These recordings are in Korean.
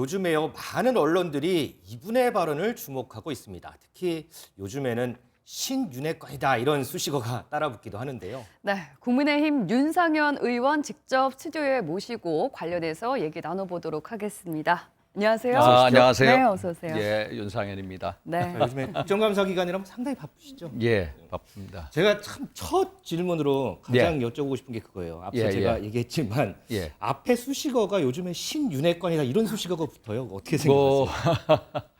요즘에요, 많은 언론들이 이분의 발언을 주목하고 있습니다. 특히 요즘에는 신윤회권이다 이런 수식어가 따라붙기도 하는데요. 네, 국민의힘 윤상현 의원 직접 스튜디오에 모시고 관련해서 얘기 나눠보도록 하겠습니다. 안녕하세요. 안녕하세요. 네, 어서 오세요. 예, 윤상현입니다. 네. 요즘에 국정감사 기간이라면 상당히 바쁘시죠? 예, 바쁩니다. 제가 참 첫 질문으로 가장 여쭤보고 싶은 게 그거예요. 앞서 제가 얘기했지만 예. 앞에 수식어가 요즘에 신윤회권이다 이런 수식어가 붙어요. 어떻게 뭐 생각하세요?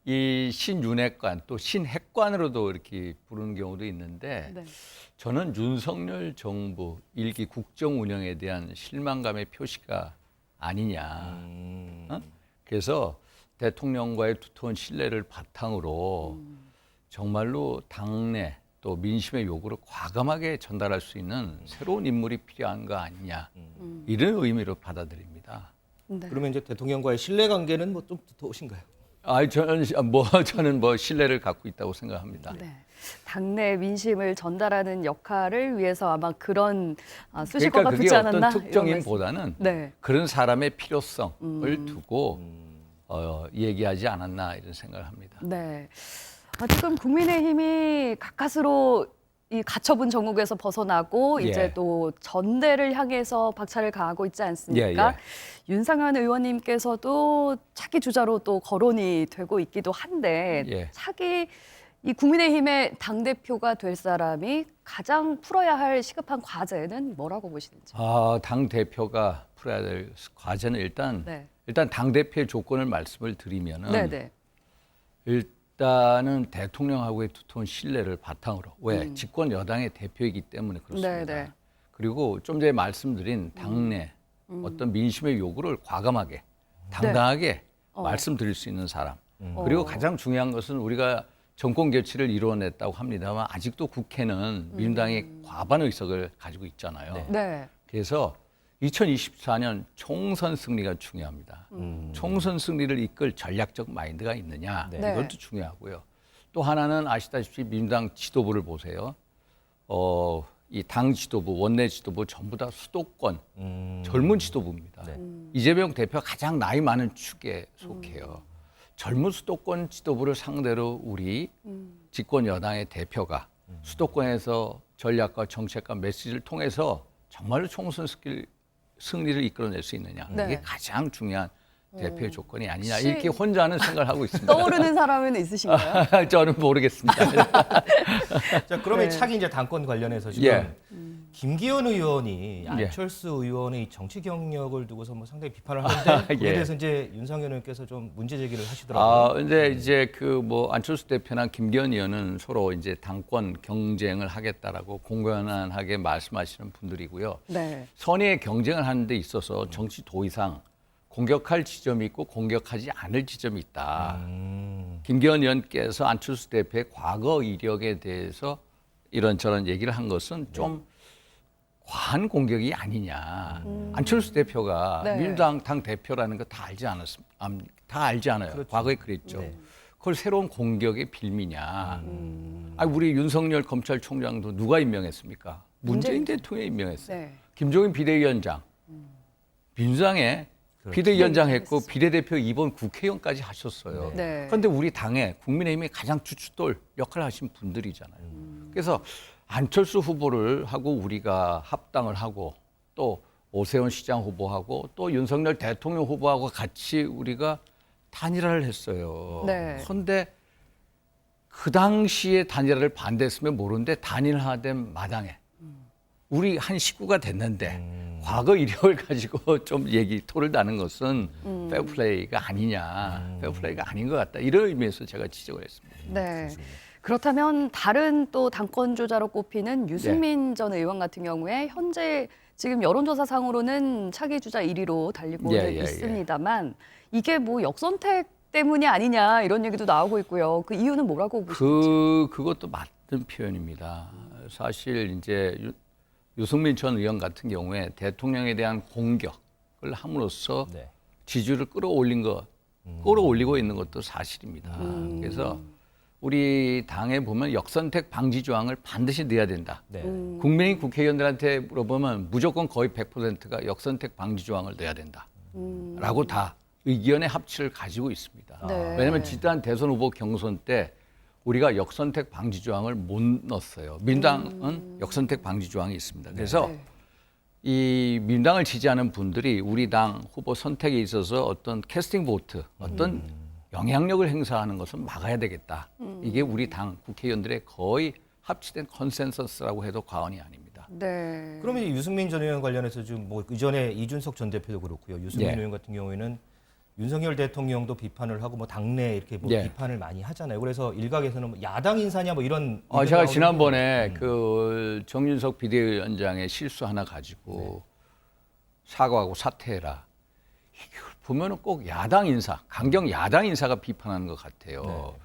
이 신윤회관 또 신핵관으로도 이렇게 부르는 경우도 있는데 네. 저는 윤석열 정부 일기 국정 운영에 대한 실망감의 표시가 아니냐. 어? 그래서 대통령과의 두터운 신뢰를 바탕으로 정말로 당내 또 민심의 요구를 과감하게 전달할 수 있는 새로운 인물이 필요한 거 아니냐. 이런 의미로 받아들입니다. 네. 그러면 이제 대통령과의 신뢰관계는 뭐 좀 두터우신가요? 저는 뭐 신뢰를 갖고 있다고 생각합니다. 네. 당내 민심을 전달하는 역할을 위해서 아마 그런 수식어가 그러니까 그게 붙지 어떤 않았나? 이런 특정인보다는 네. 그런 사람의 필요성을 두고 얘기하지 않았나 이런 생각을 합니다. 네. 지금 국민의힘이 가까스로 이 가처분 정국에서 벗어나고 예. 이제 또 전대를 향해서 박차를 가하고 있지 않습니까? 예. 윤상현 의원님께서도 차기 주자로 또 거론이 되고 있기도 한데 예. 차기 이 국민의힘의 당대표가 될 사람이 가장 풀어야 할 시급한 과제는 뭐라고 보시는지? 당 대표가 풀어야 될 과제는 네. 일단 당 대표의 조건을 말씀을 드리면은 네네. 일단은 대통령하고의 두터운 신뢰를 바탕으로 왜 집권 여당의 대표이기 때문에 그렇습니다. 네네. 그리고 좀 전에 말씀드린 당내 어떤 민심의 요구를 과감하게 당당하게 말씀드릴 수 있는 사람. 그리고 가장 중요한 것은 우리가 정권 교체를 이루어냈다고 합니다만 아직도 국회는 민주당이 과반 의석을 가지고 있잖아요. 네. 그래서 2024년 총선 승리가 중요합니다. 총선 승리를 이끌 전략적 마인드가 있느냐 네. 이것도 중요하고요. 또 하나는 아시다시피 민주당 지도부를 보세요. 이 당 지도부, 원내 지도부 전부 다 수도권 젊은 지도부입니다. 이재명 대표가 가장 나이 많은 축에 속해요. 젊은 수도권 지도부를 상대로 우리 집권 여당의 대표가 수도권에서 전략과 정책과 메시지를 통해서 정말로 총선 승리를 이끌어낼 수 있느냐. 네. 이게 가장 중요한 대표의 조건이 아니냐. 혹시 이렇게 혼자는 생각을 하고 있습니다. 떠오르는 사람은 있으신가요? 저는 모르겠습니다. 자, 그러면 네. 차기 이제 당권 관련해서 지금 예. 김기현 의원이 안철수 의원의 정치 경력을 두고서 뭐 상당히 비판을 하는데 그에 예. 대해서 이제 윤상현 의원께서 좀 문제 제기를 하시더라고요. 근데 이제 그 뭐 안철수 대표나 김기현 의원은 서로 이제 당권 경쟁을 하겠다라고 공공연하게 말씀하시는 분들이고요. 네. 선의의 경쟁을 하는 데 있어서 정치 도의상 공격할 지점이 있고 공격하지 않을 지점이 있다. 김기현 의원께서 안철수 대표의 과거 이력에 대해서 이런저런 얘기를 한 것은 좀 과한 공격이 아니냐. 안철수 대표가 네. 민주당 당 대표라는 거 다 다 알지 않아요. 그렇죠. 과거에 그랬죠. 네. 그걸 새로운 공격의 빌미냐. 우리 윤석열 검찰총장도 누가 임명했습니까? 문재인 대통령이 임명했어요. 네. 김종인 비대위원장, 민주당에 비대위원장 했고 비례대표 이번 국회의원까지 하셨어요. 네. 그런데 우리 당에 국민의힘의 가장 주춧돌 역할을 하신 분들이잖아요. 그래서 안철수 후보를 하고 우리가 합당을 하고 또 오세훈 시장 후보하고 또 윤석열 대통령 후보하고 같이 우리가 단일화를 했어요. 네. 그런데 그 당시에 단일화를 반대했으면 모르는데 단일화된 마당에 우리 한 식구가 됐는데 과거 이력을 가지고 좀 토를 다는 것은 페어플레이가 아니냐, 페어플레이가 아닌 것 같다. 이런 의미에서 제가 지적을 했습니다. 네. 그렇다면 다른 또 당권 주자로 꼽히는 유승민 전 의원 같은 경우에 현재 지금 여론조사상으로는 차기 주자 1위로 달리고 있습니다만 이게 뭐 역선택 때문이 아니냐 이런 얘기도 나오고 있고요. 그 이유는 뭐라고 보시는지? 그것도 맞는 표현입니다. 사실 이제 유승민 전 의원 같은 경우에 대통령에 대한 공격을 함으로써 지지율을 끌어올리고 있는 것도 사실입니다. 그래서 우리 당에 보면 역선택 방지 조항을 반드시 넣어야 된다. 국민의 국회의원들한테 물어보면 무조건 거의 100%가 역선택 방지 조항을 넣어야 된다. 라고 다 의견의 합치를 가지고 있습니다. 네. 왜냐하면 지난 대선 후보 경선 때 우리가 역선택 방지 조항을 못 넣었어요. 민주당은 역선택 방지 조항이 있습니다. 그래서 네. 이 민주당을 지지하는 분들이 우리 당 후보 선택에 있어서 어떤 캐스팅 보트, 어떤 영향력을 행사하는 것은 막아야 되겠다. 이게 우리 당 국회의원들의 거의 합치된 컨센서스라고 해도 과언이 아닙니다. 네. 그러면 이 유승민 전 의원 관련해서 좀 뭐 이전에 이준석 전 대표도 그렇고요. 유승민 예. 의원 같은 경우에는 윤석열 대통령도 비판을 하고 뭐 당내 이렇게 뭐 예. 비판을 많이 하잖아요. 그래서 일각에서는 뭐 야당 인사냐 뭐 이런 제가 의견 나오는데 지난번에 그 정윤석 비대위원장의 실수 하나 가지고 사과하고 사퇴해라. 이걸 보면은 꼭 야당 인사, 강경 야당 인사가 비판하는 것 같아요.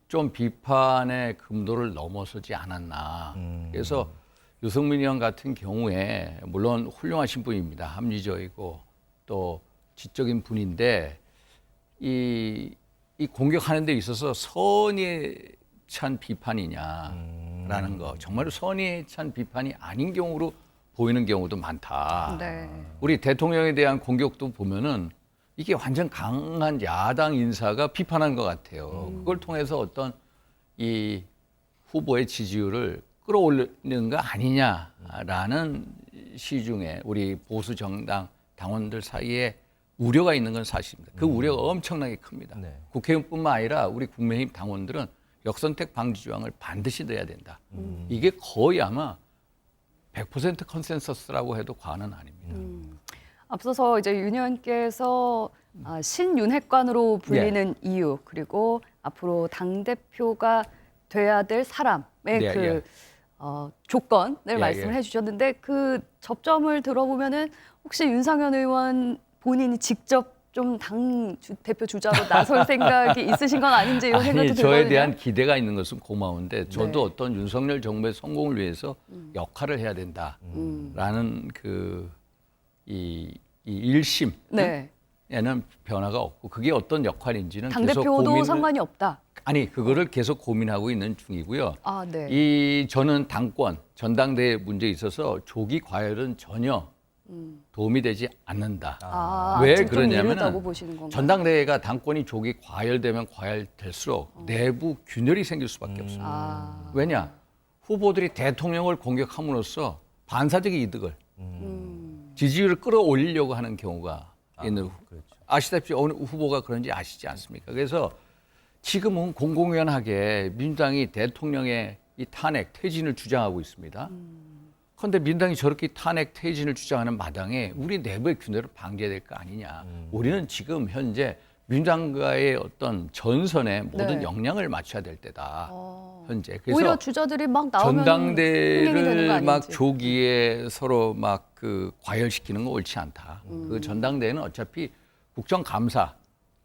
좀 비판의 금도를 넘어서지 않았나. 그래서 유승민 의원 같은 경우에 물론 훌륭하신 분입니다. 합리적이고 또 지적인 분인데 이 공격하는 데 있어서 선의에 찬 비판이냐라는 거 정말로 선의에 찬 비판이 아닌 경우로 보이는 경우도 많다. 네. 우리 대통령에 대한 공격도 보면은 이게 완전 강한 야당 인사가 비판한 것 같아요. 그걸 통해서 어떤 이 후보의 지지율을 끌어올리는 거 아니냐라는 시중에 우리 보수 정당 당원들 사이에 우려가 있는 건 사실입니다. 그 우려가 엄청나게 큽니다. 네. 국회의원뿐만 아니라 우리 국민의힘 당원들은 역선택 방지 조항을 반드시 넣어야 된다. 이게 거의 아마 100% 컨센서스라고 해도 과언은 아닙니다. 앞서서 이제 윤 의원께서 신윤핵관으로 불리는 이유 그리고 앞으로 당 대표가 돼야 될 사람의 네, 그 예. 조건을 예, 말씀을 예. 해주셨는데 그 접점을 들어보면은 혹시 윤상현 의원 본인이 직접 좀 당 대표 주자로 나설 생각이 있으신 건 아닌지 이런 생각도 아니, 들거든요. 저에 대한 기대가 있는 것은 고마운데 저도 네. 어떤 윤석열 정부의 성공을 위해서 역할을 해야 된다라는 이 일심에는 네. 변화가 없고 그게 어떤 역할인지는 당 계속 대표도 고민을 상관이 없다. 아니 그거를 계속 고민하고 있는 중이고요. 아, 네. 저는 당권 전당대회 문제에 있어서 조기 과열은 전혀 도움이 되지 않는다. 왜 아직 좀 그러냐면은 이르다고 보시는 건가요? 전당대회가 당권이 조기 과열되면 과열될수록 내부 균열이 생길 수밖에 없습니다. 아, 왜냐? 후보들이 대통령을 공격함으로써 반사적 이득을 지지율을 끌어올리려고 하는 경우가 있는 그렇죠. 아시다시피 어느 후보가 그런지 아시지 않습니까? 그래서 지금은 공공연하게 민주당이 대통령의 이 탄핵, 퇴진을 주장하고 있습니다. 그런데 민주당이 저렇게 탄핵, 퇴진을 주장하는 마당에 우리 내부의 균열을 방지해야 될 거 아니냐. 우리는 지금 현재 민주당과의 어떤 전선에 모든 네. 역량을 맞춰야 될 때다. 현재. 오히려 그래서 주자들이 막 나오면 흥행이 되는 거 전당대회를 막 아닌지. 조기에 서로 막 그 과열시키는 건 옳지 않다. 그 전당대회는 어차피 국정감사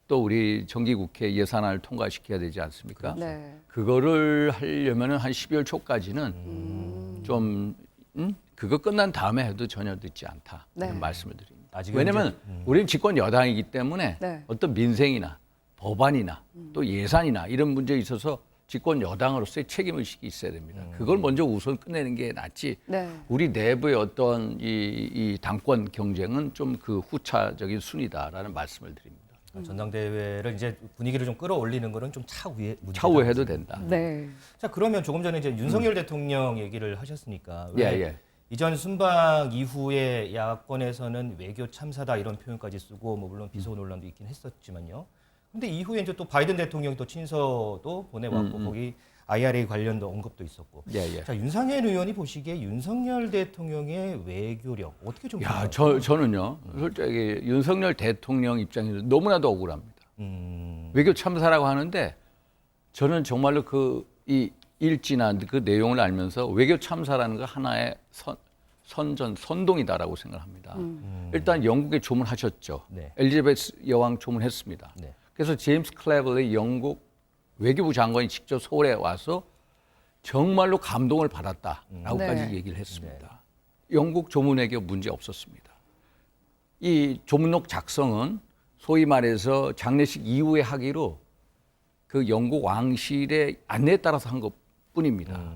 또 우리 정기국회 예산안을 통과시켜야 되지 않습니까? 네. 그거를 하려면은 한 12월 초까지는 좀 그거 끝난 다음에 해도 전혀 늦지 않다. 네. 이런 말씀을 드립니다. 아직은 왜냐하면 우리는 집권 여당이기 때문에 네. 어떤 민생이나 법안이나 또 예산이나 이런 문제에 있어서 집권 여당으로서의 책임의식이 있어야 됩니다. 그걸 먼저 우선 끝내는 게 낫지. 네. 우리 내부의 어떤 이 당권 경쟁은 좀 그 후차적인 순위다라는 말씀을 드립니다. 전당대회를 이제 분위기를 좀 끌어올리는 거는 좀 차후에 문제다. 차후해도 된다. 네. 자, 그러면 조금 전에 이제 윤석열 대통령 얘기를 하셨으니까 왜 예. 이전 순방 이후에 야권에서는 외교 참사다 이런 표현까지 쓰고 뭐 물론 비속 논란도 있긴 했었지만요. 근데 이후에 이제 또 바이든 대통령이 또 친서도 보내왔고 거기 IRA 관련도 언급도 있었고. 예. 자, 윤상현 의원이 보시기에 윤석열 대통령의 외교력 어떻게 좀 야, 보세요? 저는요. 솔직히 윤석열 대통령 입장에서 너무나도 억울합니다. 음, 외교 참사라고 하는데 저는 정말로 이 일지나 그 내용을 알면서 외교 참사라는 거 하나의 선동이다라고 생각합니다. 일단 영국에 조문하셨죠. 네. 엘리자베스 여왕 조문했습니다. 네. 그래서 제임스 클레벌리 영국 외교부 장관이 직접 서울에 와서 정말로 감동을 받았다라고까지 네. 얘기를 했습니다. 영국 조문 외교 문제 없었습니다. 이 조문록 작성은 소위 말해서 장례식 이후에 하기로 그 영국 왕실의 안내에 따라서 한 것뿐입니다.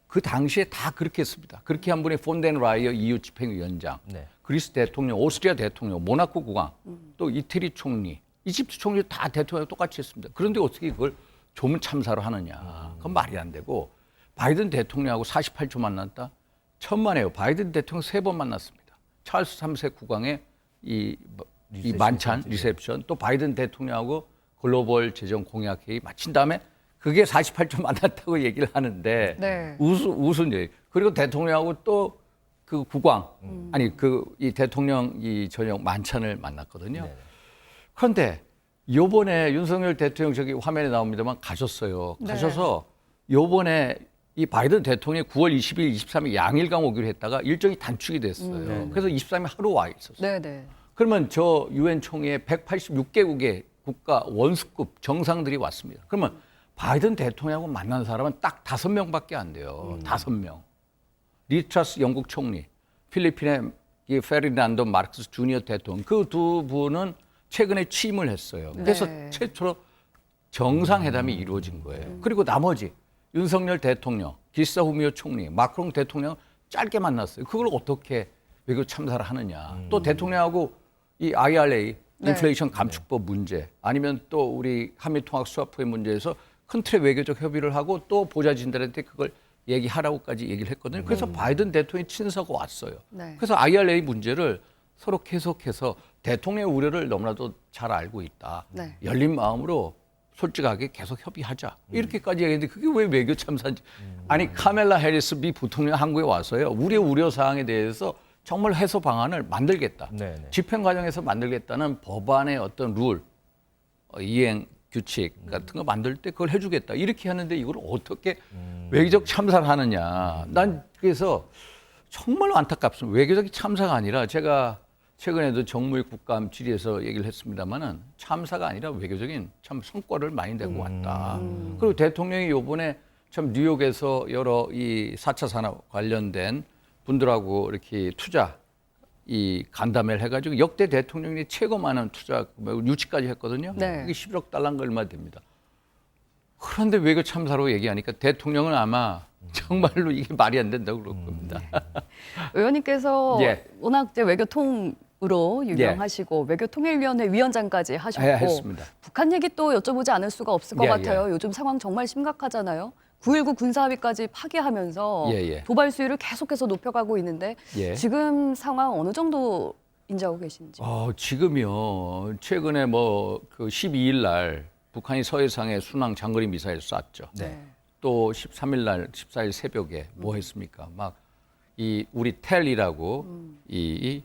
그 당시에 다 그렇게 했습니다. 그렇게 한 분이 폰덴 라이어 EU 집행위원장, 네. 그리스 대통령, 오스트리아 대통령, 모나코 국왕, 또 이태리 총리, 이집트 총리 다 대통령 똑같이 했습니다. 그런데 어떻게 그걸 조문 참사로 하느냐? 그건 말이 안 되고 바이든 대통령하고 48초 만났다? 천만에요. 바이든 대통령 3번 만났습니다. 찰스 3세 국왕의 이 만찬 리셉션 또 바이든 대통령하고 글로벌 재정 공약 회의 마친 다음에 그게 48초 만났다고 얘기를 하는데 네. 우스운 얘기. 그리고 대통령하고 또 그 국왕 아니 그 이 대통령 이 저녁 만찬을 만났거든요. 네. 그런데 요번에 윤석열 대통령 저기 화면에 나옵니다만 가셨어요. 네. 가셔서 요번에 이 바이든 대통령이 9월 20일, 23일 양일간 오기로 했다가 일정이 단축이 됐어요. 그래서 23일 하루 와 있었어요. 네, 네. 그러면 저 유엔 총회에 186개국의 국가 원수급 정상들이 왔습니다. 그러면 바이든 대통령하고 만난 사람은 딱 5명밖에 안 돼요. 5명. 리트라스 영국 총리, 필리핀의 이 페르난도 마르코스 주니어 대통령 그 두 분은 최근에 취임을 했어요. 그래서 네. 최초로 정상회담이 이루어진 거예요. 그리고 나머지 윤석열 대통령, 기시다 후미오 총리, 마크롱 대통령 짧게 만났어요. 그걸 어떻게 외교 참사를 하느냐. 또 대통령하고 이 IRA, 네. 인플레이션 감축법 문제 아니면 또 우리 한미통합 수화포의 문제에서 큰 틀의 외교적 협의를 하고 또 보좌진들한테 그걸 얘기하라고까지 얘기를 했거든요. 그래서 바이든 대통령이 친서가 왔어요. 네. 그래서 IRA 문제를 서로 계속해서 대통령의 우려를 너무나도 잘 알고 있다. 네. 열린 마음으로 솔직하게 계속 협의하자. 이렇게까지 얘기했는데 그게 왜 외교 참사인지. 아니 카멜라 해리스 미 부통령 한국에 와서요. 우리의 우려 사항에 대해서 정말 해소 방안을 만들겠다. 네, 네. 집행 과정에서 만들겠다는 법안의 어떤 룰, 이행 규칙 같은 거 만들 때 그걸 해주겠다. 이렇게 하는데 이걸 어떻게 외교적 참사를 하느냐. 난 그래서 정말 안타깝습니다. 외교적 참사가 아니라 제가 최근에도 정무위 국감 질의에서 얘기를 했습니다마는 참사가 아니라 외교적인 참 성과를 많이 내고 왔다. 그리고 대통령이 요번에 참 뉴욕에서 여러 이 4차 산업 관련된 분들하고 이렇게 투자 이 간담회를 해가지고 역대 대통령이 최고 많은 투자 유치까지 했거든요. 네. 그게 11억 달러가 얼마 됩니다. 그런데 외교 참사로 얘기하니까 대통령은 아마 정말로 이게 말이 안 된다고 그럴 겁니다. 의원님께서 예. 워낙 이제 외교통으로 유명하시고 외교통일위원회 위원장까지 하셨고 했습니다. 북한 얘기 또 여쭤보지 않을 수가 없을 것 예, 같아요. 요즘 상황 정말 심각하잖아요. 9.19 군사합의까지 파기하면서 예. 도발 수위를 계속해서 높여가고 있는데 예. 지금 상황 어느 정도 인지하고 계신지. 지금요. 최근에 뭐 그 12일 날 북한이 서해상에 순항 장거리 미사일 쐈죠. 네. 또 13일 날 14일 새벽에 뭐 했습니까? 막 이 우리 텔이라고 이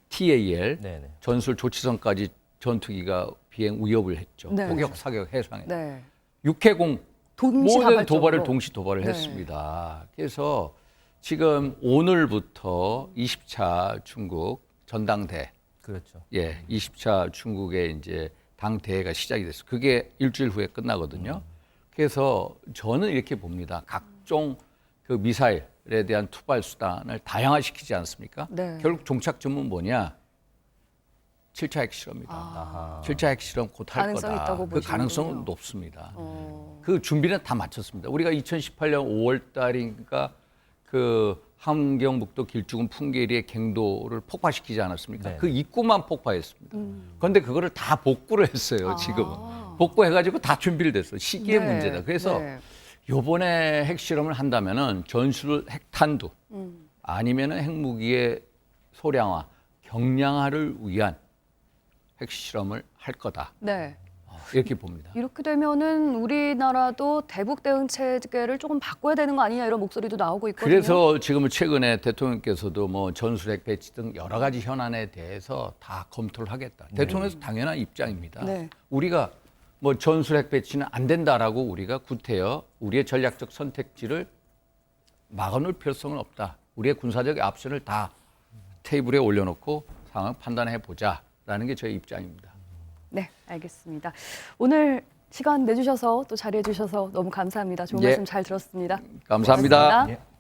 TAL 네네. 전술 조치선까지 전투기가 비행 위협을 했죠. 네. 포격 사격 해상에. 네. 육해공 동시 모든 다발적으로. 도발을 동시 도발을 네. 했습니다. 그래서 지금 오늘부터 20차 중국 전당대 그렇죠. 20차 중국의 이제 당대회가 시작이 됐어요. 그게 일주일 후에 끝나거든요. 그래서 저는 이렇게 봅니다. 각종 그 미사일에 대한 투발 수단을 다양화시키지 않습니까? 네. 결국 종착점은 뭐냐? 7차 핵실험이다. 7차 핵실험 곧 할 가능성이 거다. 있다고 그 보시는군요. 가능성은 높습니다. 그 준비는 다 마쳤습니다. 우리가 2018년 5월 달인가 그 함경북도 길쭉은 풍계리의 갱도를 폭파시키지 않았습니까? 네. 그 입구만 폭파했습니다. 그런데 그거를 다 복구를 했어요. 지금은. 복구해가지고 다 준비를 됐어요. 시기의 네. 문제다. 그래서 네. 요번에 핵실험을 한다면은 전술 핵탄두 아니면은 핵무기의 소량화, 경량화를 위한 핵실험을 할 거다. 네. 이렇게 봅니다. 이렇게 되면은 우리나라도 대북 대응 체계를 조금 바꿔야 되는 거 아니냐 이런 목소리도 나오고 있거든요. 그래서 지금은 최근에 대통령께서도 뭐 전술핵 배치 등 여러 가지 현안에 대해서 다 검토를 하겠다. 대통령에서 당연한 입장입니다. 네. 우리가 뭐 전술핵 배치는 안 된다라고 우리가 구태여 우리의 전략적 선택지를 막아놓을 필요성은 없다. 우리의 군사적 옵션을 다 테이블에 올려놓고 상황 판단해 보자라는 게 저의 입장입니다. 네, 알겠습니다. 오늘 시간 내주셔서 또 자리해 주셔서 너무 감사합니다. 좋은 예. 말씀 잘 들었습니다. 감사합니다. 고맙습니다. 예.